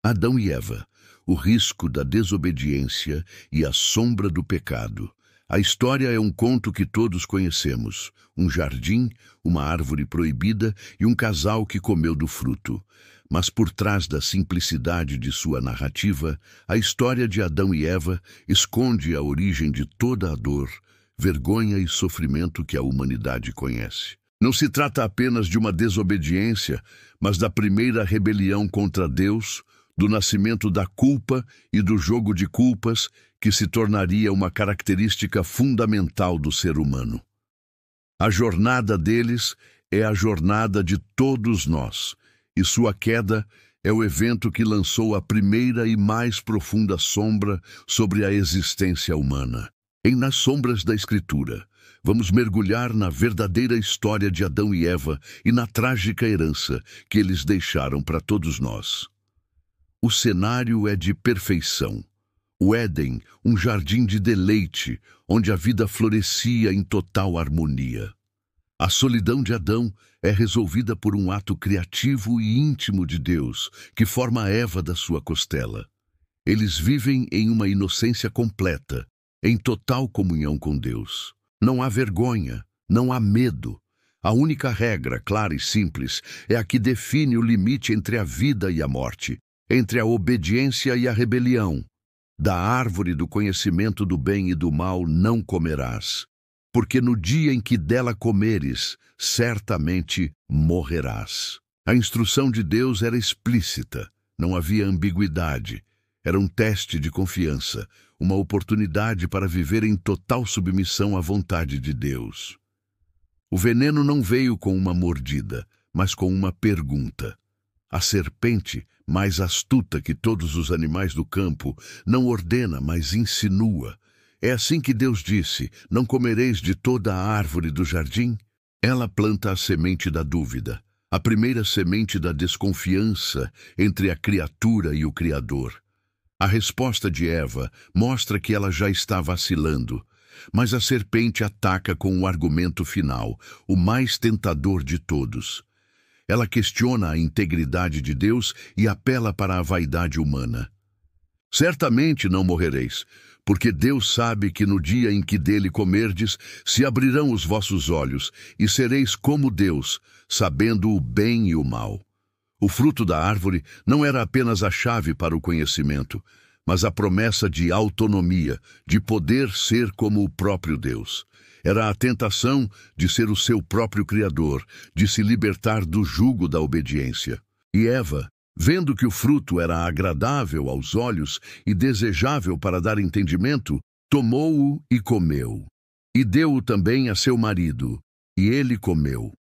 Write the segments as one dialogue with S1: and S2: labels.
S1: Adão e Eva, o risco da desobediência e a sombra do pecado. A história é um conto que todos conhecemos. Um jardim, uma árvore proibida e um casal que comeu do fruto. Mas por trás da simplicidade de sua narrativa, a história de Adão e Eva esconde a origem de toda a dor, vergonha e sofrimento que a humanidade conhece. Não se trata apenas de uma desobediência, mas da primeira rebelião contra Deus, do nascimento da culpa e do jogo de culpas que se tornaria uma característica fundamental do ser humano. A jornada deles é a jornada de todos nós, e sua queda é o evento que lançou a primeira e mais profunda sombra sobre a existência humana. Nas sombras da Escritura, vamos mergulhar na verdadeira história de Adão e Eva e na trágica herança que eles deixaram para todos nós. O cenário é de perfeição. O Éden, um jardim de deleite, onde a vida florescia em total harmonia. A solidão de Adão é resolvida por um ato criativo e íntimo de Deus, que forma Eva da sua costela. Eles vivem em uma inocência completa, em total comunhão com Deus. Não há vergonha, não há medo. A única regra, clara e simples, é a que define o limite entre a vida e a morte, entre a obediência e a rebelião. Da árvore do conhecimento do bem e do mal não comerás, porque no dia em que dela comeres, certamente morrerás. A instrução de Deus era explícita, não havia ambiguidade. Era um teste de confiança, uma oportunidade para viver em total submissão à vontade de Deus. O veneno não veio com uma mordida, mas com uma pergunta. A serpente, mais astuta que todos os animais do campo, não ordena, mas insinua. É assim que Deus disse: não comereis de toda a árvore do jardim? Ela planta a semente da dúvida, a primeira semente da desconfiança entre a criatura e o Criador. A resposta de Eva mostra que ela já está vacilando, mas a serpente ataca com o argumento final, o mais tentador de todos. Ela questiona a integridade de Deus e apela para a vaidade humana. Certamente não morrereis, porque Deus sabe que no dia em que dele comerdes, se abrirão os vossos olhos, e sereis como Deus, sabendo o bem e o mal. O fruto da árvore não era apenas a chave para o conhecimento, mas a promessa de autonomia, de poder ser como o próprio Deus. Era a tentação de ser o seu próprio Criador, de se libertar do jugo da obediência. E Eva, vendo que o fruto era agradável aos olhos e desejável para dar entendimento, tomou-o e comeu. E deu-o também a seu marido, e ele comeu.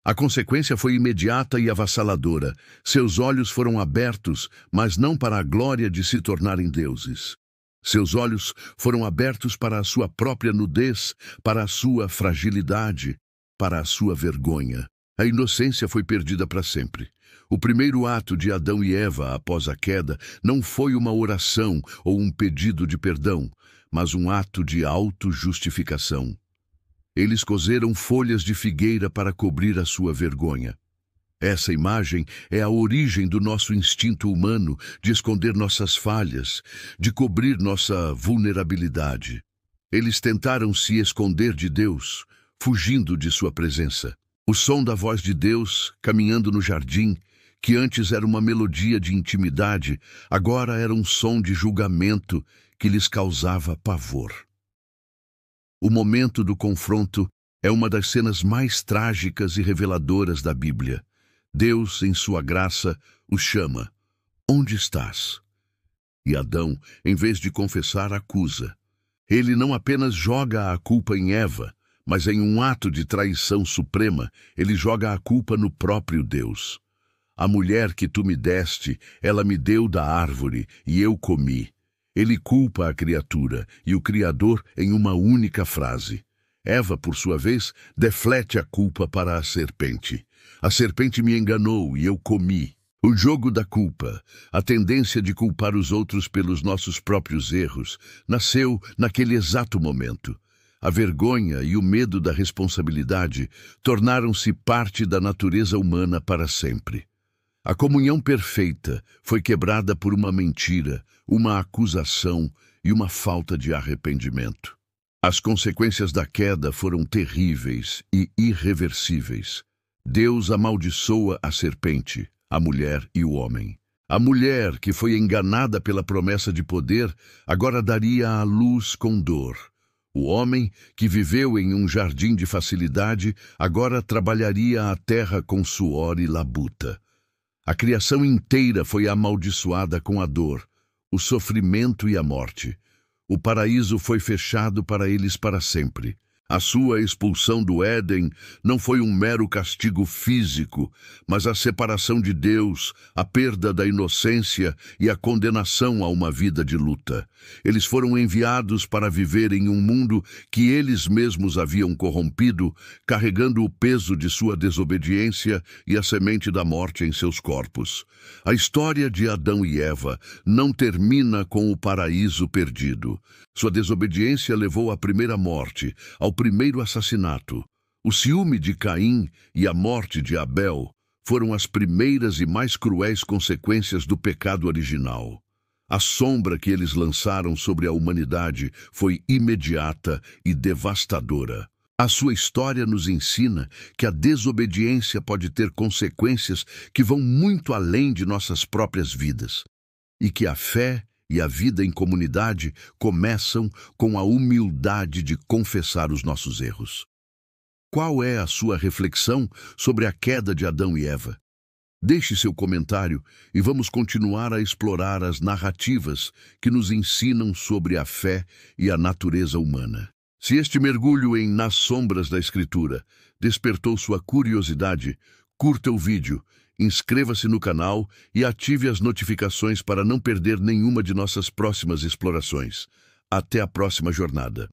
S1: A consequência foi imediata e avassaladora. Seus olhos foram abertos, mas não para a glória de se tornarem deuses. Seus olhos foram abertos para a sua própria nudez, para a sua fragilidade, para a sua vergonha. A inocência foi perdida para sempre. O primeiro ato de Adão e Eva após a queda não foi uma oração ou um pedido de perdão, mas um ato de autojustificação. Eles cozeram folhas de figueira para cobrir a sua vergonha. Essa imagem é a origem do nosso instinto humano de esconder nossas falhas, de cobrir nossa vulnerabilidade. Eles tentaram se esconder de Deus, fugindo de sua presença. O som da voz de Deus, caminhando no jardim, que antes era uma melodia de intimidade, agora era um som de julgamento que lhes causava pavor. O momento do confronto é uma das cenas mais trágicas e reveladoras da Bíblia. Deus, em sua graça, os chama. Onde estás? E Adão, em vez de confessar, acusa. Ele não apenas joga a culpa em Eva, mas em um ato de traição suprema, ele joga a culpa no próprio Deus. A mulher que tu me deste, ela me deu da árvore, e eu comi. Ele culpa a criatura e o Criador em uma única frase. Eva, por sua vez, deflete a culpa para a serpente. A serpente me enganou e eu comi. O jogo da culpa, a tendência de culpar os outros pelos nossos próprios erros, nasceu naquele exato momento. A vergonha e o medo da responsabilidade tornaram-se parte da natureza humana para sempre. A comunhão perfeita foi quebrada por uma mentira, uma acusação e uma falta de arrependimento. As consequências da queda foram terríveis e irreversíveis. Deus amaldiçoa a serpente, a mulher e o homem. A mulher, que foi enganada pela promessa de poder, agora daria à luz com dor. O homem, que viveu em um jardim de facilidade, agora trabalharia a terra com suor e labuta. A criação inteira foi amaldiçoada com a dor, o sofrimento e a morte. O paraíso foi fechado para eles para sempre. A sua expulsão do Éden não foi um mero castigo físico, mas a separação de Deus, a perda da inocência e a condenação a uma vida de luta. Eles foram enviados para viver em um mundo que eles mesmos haviam corrompido, carregando o peso de sua desobediência e a semente da morte em seus corpos. A história de Adão e Eva não termina com o paraíso perdido. Sua desobediência levou à primeira morte, ao primeiro assassinato. O ciúme de Caim e a morte de Abel foram as primeiras e mais cruéis consequências do pecado original. A sombra que eles lançaram sobre a humanidade foi imediata e devastadora. A sua história nos ensina que a desobediência pode ter consequências que vão muito além de nossas próprias vidas, e que a fé e a vida em comunidade começam com a humildade de confessar os nossos erros. Qual é a sua reflexão sobre a queda de Adão e Eva? Deixe seu comentário e vamos continuar a explorar as narrativas que nos ensinam sobre a fé e a natureza humana. Se este mergulho em Nas Sombras da Escritura despertou sua curiosidade, curta o vídeo, inscreva-se no canal e ative as notificações para não perder nenhuma de nossas próximas explorações. Até a próxima jornada.